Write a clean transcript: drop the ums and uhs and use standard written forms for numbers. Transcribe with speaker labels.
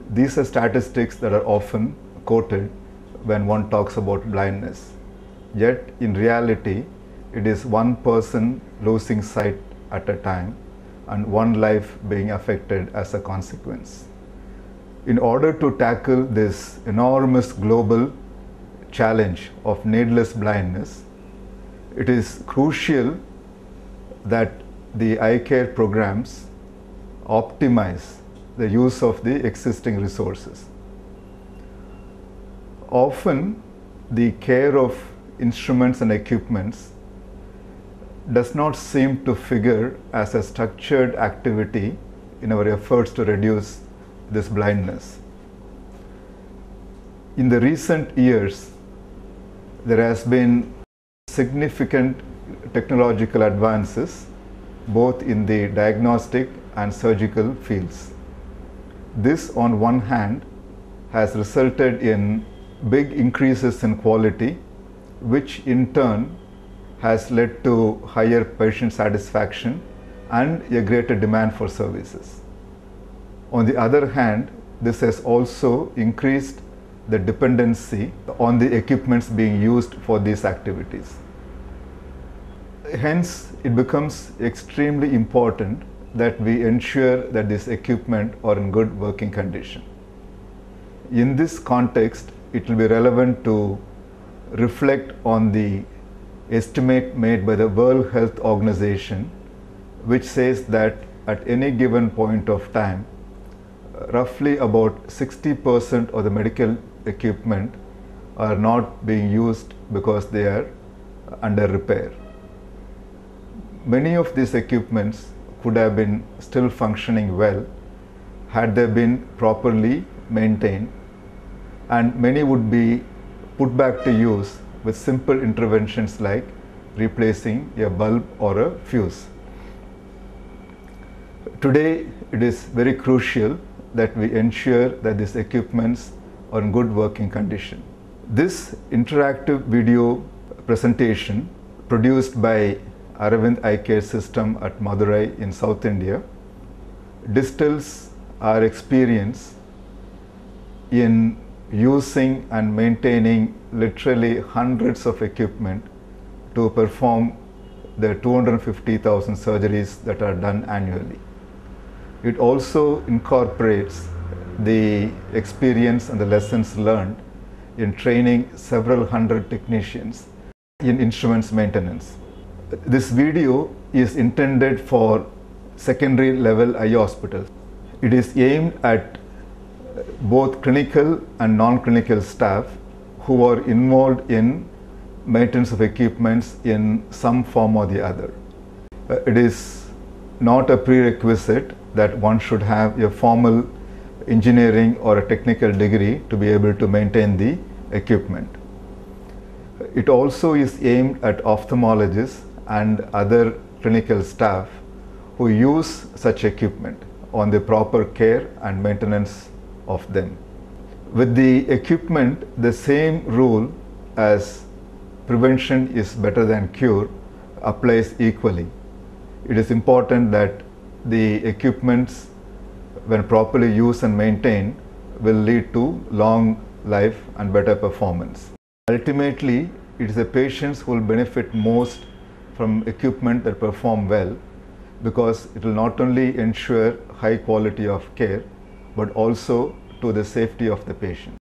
Speaker 1: These are statistics that are often quoted when one talks about blindness. Yet, in reality, it is one person losing sight at a time and one life being affected as a consequence. In order to tackle this enormous global challenge of needless blindness, it is crucial that the eye care programs optimize the use of the existing resources. Often, the care of instruments and equipments does not seem to figure as a structured activity in our efforts to reduce this blindness. In the recent years, there has been significant technological advances both in the diagnostic and surgical fields. This, on one hand, has resulted in big increases in quality, which in turn has led to higher patient satisfaction and a greater demand for services. On the other hand, this has also increased the dependency on the equipments being used for these activities. Hence, it becomes extremely important that we ensure that this equipment are in good working condition. In this context, it will be relevant to reflect on the estimate made by the World Health Organization, which says that at any given point of time, roughly about 60% of the medical equipment are not being used because they are under repair. Many of these equipments could have been still functioning well had they been properly maintained, and many would be put back to use with simple interventions like replacing a bulb or a fuse. Today, it is very crucial that we ensure that these equipments are in good working condition. This interactive video presentation, produced by Aravind Eye Care System at Madurai in South India, distills our experience in using and maintaining literally hundreds of equipment to perform the 250,000 surgeries that are done annually. It also incorporates the experience and the lessons learned in training several hundred technicians in instruments maintenance. This video is intended for secondary level eye hospitals. It is aimed at both clinical and non-clinical staff who are involved in maintenance of equipments in some form or the other. It is not a prerequisite that one should have a formal engineering or a technical degree to be able to maintain the equipment. It also is aimed at ophthalmologists and other clinical staff who use such equipment on the proper care and maintenance of them. With the equipment, the same rule as prevention is better than cure applies equally. It is important that the equipments, when properly used and maintained, will lead to long life and better performance. Ultimately, it is the patients who will benefit most from equipment that perform well, because it will not only ensure high quality of care, but also to the safety of the patient.